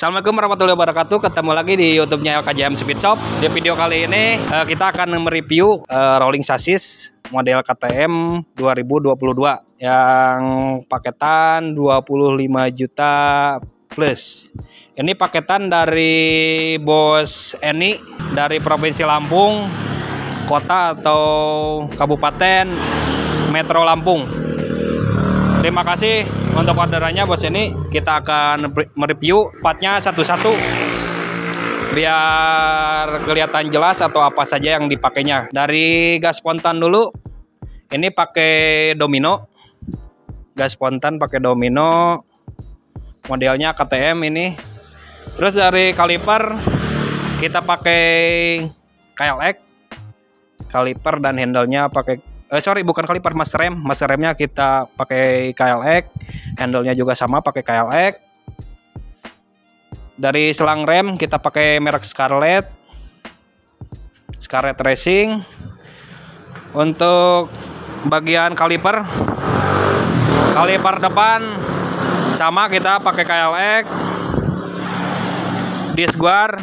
Assalamualaikum warahmatullahi wabarakatuh. Ketemu lagi di YouTube-nya LKJM Speed Shop. Di video kali ini kita akan mereview rolling chassis model KTM 2022 yang paketan 25 juta plus. Ini paketan dari Bos Eni dari Provinsi Lampung, kota atau kabupaten Metro Lampung. Terima kasih untuk orderannya Bos Eni. Kita akan mereview partnya satu-satu biar kelihatan jelas atau apa saja yang dipakainya. Dari gas spontan dulu. Ini pakai domino. Gas spontan pakai domino. Modelnya KTM ini. Terus dari kaliper kita pakai KLX. Kaliper dan handle-nya pakai bukan kaliper, mas remnya kita pakai KLX, handle-nya juga sama pakai KLX. Dari selang rem kita pakai merek Scarlett Racing. Untuk bagian kaliper depan sama kita pakai KLX. Disc guard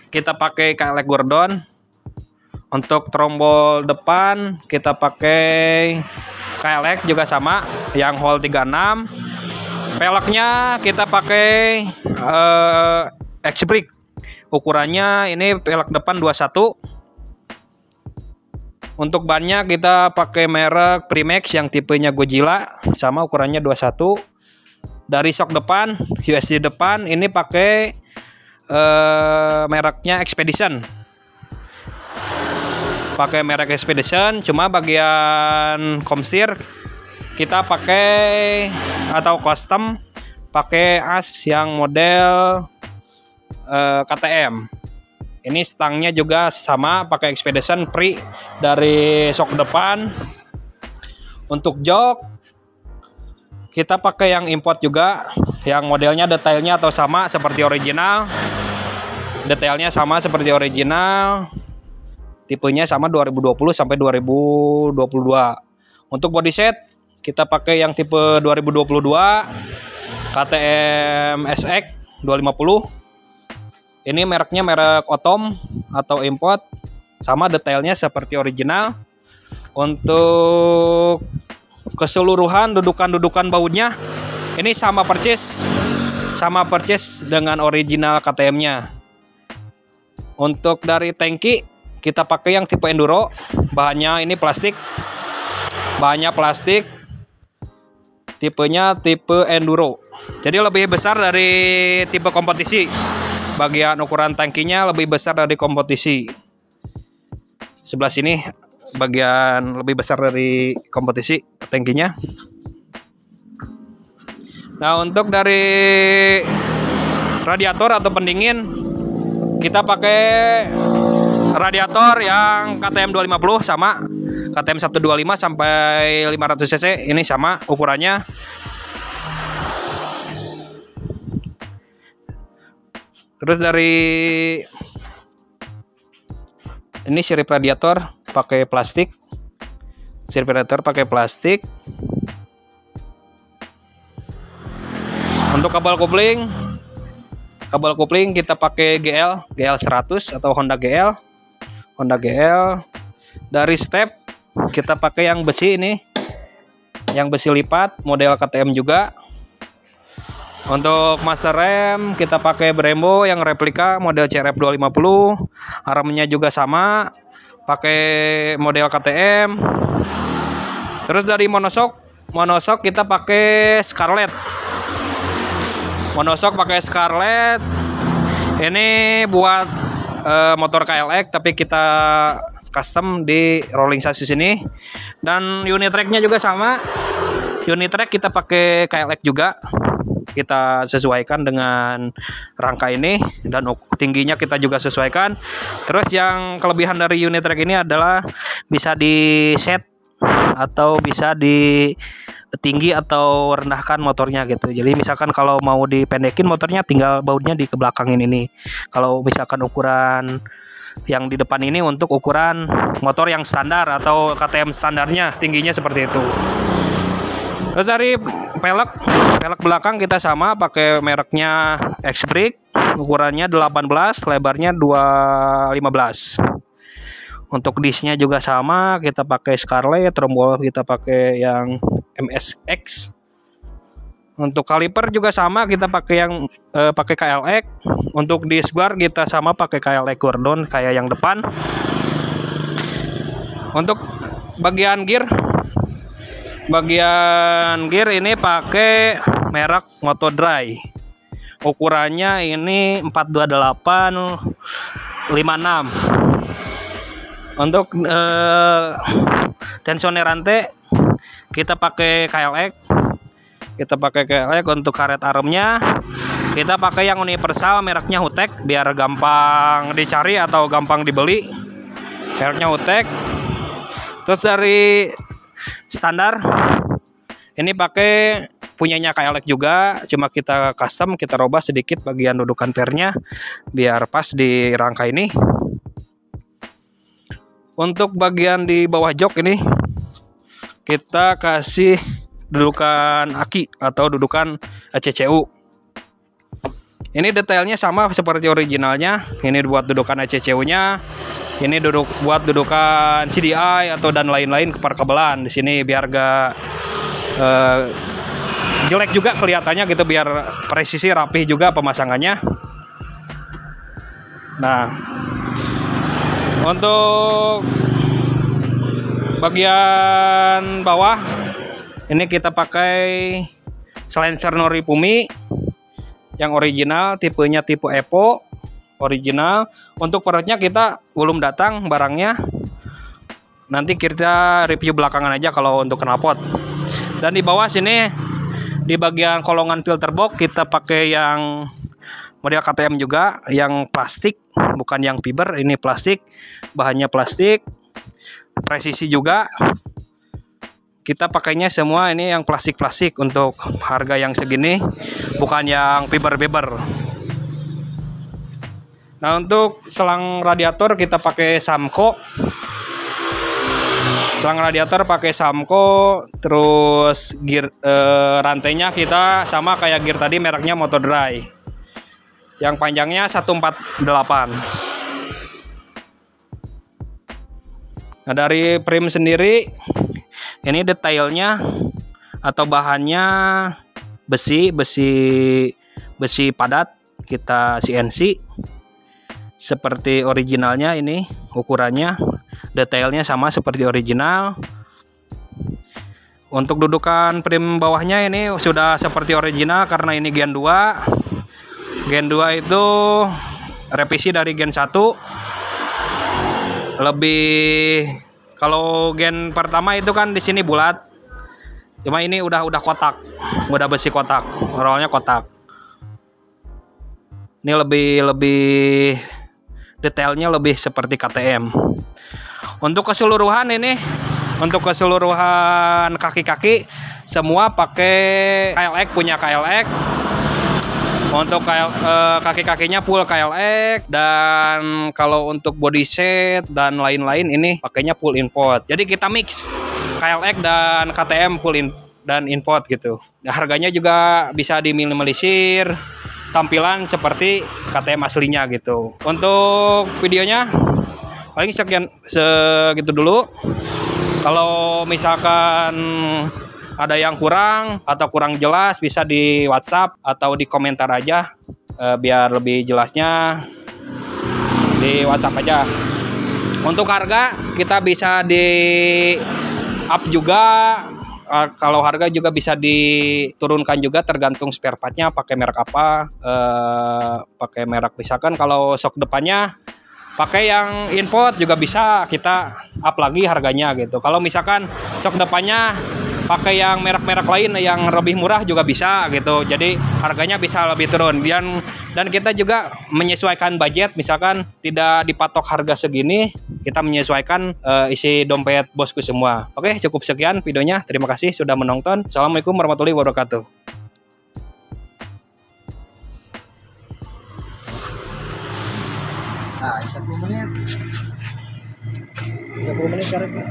kita pakai KLX Gordon. Untuk trombol depan kita pakai KLX juga sama yang hole 36. Peleknya kita pakai X-Brake. Ukurannya ini pelek depan 21. Untuk bannya kita pakai merek Primax yang tipenya Godzilla sama ukurannya 21. Dari shock depan, USD depan ini pakai mereknya Expedition. Pakai merek Expedition, cuma bagian komsir kita pakai atau custom pakai as yang model KTM. Ini stangnya juga sama pakai Expedition Pri dari shock depan. Untuk jok kita pakai yang import juga, yang modelnya detailnya atau sama seperti original. Detailnya sama seperti original. Tipenya sama 2020 sampai 2022. Untuk body set kita pakai yang tipe 2022 KTM SX 250. Ini mereknya merek Otom atau import, sama detailnya seperti original. Untuk keseluruhan dudukan bautnya ini sama persis dengan original KTM-nya. Untuk dari tangki kita pakai yang tipe enduro, bahannya plastik, tipenya tipe enduro, jadi lebih besar dari tipe kompetisi. Bagian ukuran tangkinya lebih besar dari kompetisi. Sebelah sini bagian lebih besar dari kompetisi tangkinya. Nah, untuk dari radiator atau pendingin kita pakai radiator yang KTM 250 sama KTM 125 sampai 500 cc, ini sama ukurannya. Terus dari ini sirip radiator pakai plastik. Untuk kabel kopling kita pakai GL 100 atau Honda GL. Dari step kita pakai yang besi ini, yang besi lipat model KTM juga. Untuk master rem kita pakai Brembo yang replika model CRF 250. Remnya juga sama pakai model KTM. Terus dari monoshock kita pakai Scarlett. Ini buat motor KLX tapi kita custom di rolling chassis ini. Dan unit tracknya juga sama. Unit track kita pakai KLX juga. Kita sesuaikan dengan rangka ini dan tingginya kita juga sesuaikan. Terus yang kelebihan dari unit track ini adalah bisa di set atau bisa di tinggi atau rendahkan motornya gitu. Jadi misalkan kalau mau dipendekin motornya tinggal bautnya di kebelakangin ini. Kalau misalkan ukuran yang di depan ini untuk ukuran motor yang standar atau KTM standarnya tingginya seperti itu. Terus dari pelek belakang kita sama pakai mereknya X-Brake, ukurannya 18, lebarnya 215. Untuk disnya juga sama, kita pakai Scarlett, tombol kita pakai yang MSX. Untuk kaliper juga sama, kita pakai yang pakai KLX. Untuk disc guard kita sama pakai KLX Gordon kayak yang depan. Untuk bagian gear ini pakai merek Motodry. Ukurannya ini 428 56. Untuk tensioner rantai kita pakai KLX. Untuk karet armnya kita pakai yang universal mereknya Hutek biar gampang dicari atau gampang dibeli. Mereknya Hutek. Terus dari standar ini pakai punyanya KLX juga, cuma kita custom, kita robah sedikit bagian dudukan pernya biar pas di rangka ini. Untuk bagian di bawah jok ini kita kasih dudukan aki atau dudukan ACCU. Ini detailnya sama seperti originalnya. Ini buat dudukan ACCU-nya. Ini buat dudukan CDI atau dan lain-lain keparkabelan. Di sini biar gak jelek juga kelihatannya gitu, biar presisi rapih juga pemasangannya. Nah, untuk bagian bawah ini kita pakai silencer Norifumi yang original, tipenya tipe Evo original. Untuk perutnya kita belum datang barangnya, nanti kita review belakangan aja kalau untuk knalpot. Dan di bawah sini di bagian kolongan filter box kita pakai yang model KTM juga, yang plastik bukan yang fiber, ini plastik, bahannya plastik, presisi juga. Kita pakainya semua ini yang plastik untuk harga yang segini, bukan yang fiber. Nah, untuk selang radiator kita pakai Samco. Selang radiator pakai Samco, terus gear rantainya kita sama kayak gear tadi, mereknya Motodry. Yang panjangnya 148. Nah, dari frame sendiri ini detailnya atau bahannya besi padat, kita CNC seperti originalnya. Ini ukurannya, detailnya sama seperti original. Untuk dudukan frame bawahnya ini sudah seperti original karena ini Gen 2. Gen 2 itu revisi dari Gen 1. Kalau gen pertama itu kan di sini bulat, cuma ini udah kotak, udah besi kotak, rollnya kotak. Ini lebih detailnya lebih seperti KTM. Untuk keseluruhan kaki-kaki semua pakai KLX, punya KLX. Untuk kaki-kakinya full KLX, dan kalau untuk body set dan lain-lain ini pakainya full import. Jadi kita mix KLX dan KTM full dan import gitu. Nah, harganya juga bisa diminimalisir, tampilan seperti KTM aslinya gitu. Untuk videonya paling segitu dulu. Kalau misalkan ada yang kurang atau kurang jelas bisa di WhatsApp atau di komentar aja, biar lebih jelasnya di WhatsApp aja. Untuk harga kita bisa di up juga, kalau harga juga bisa diturunkan juga tergantung spare partnya pakai merek apa. Pakai merek misalkan kalau shock depannya pakai yang import juga bisa kita up lagi harganya gitu. Kalau misalkan shock depannya pakai yang merek-merek lain yang lebih murah juga bisa gitu. Jadi harganya bisa lebih turun. Dan kita juga menyesuaikan budget, misalkan tidak dipatok harga segini, kita menyesuaikan isi dompet bosku semua. Oke, cukup sekian videonya. Terima kasih sudah menonton. Assalamualaikum warahmatullahi wabarakatuh. Nah, 10 menit. 10 menit karena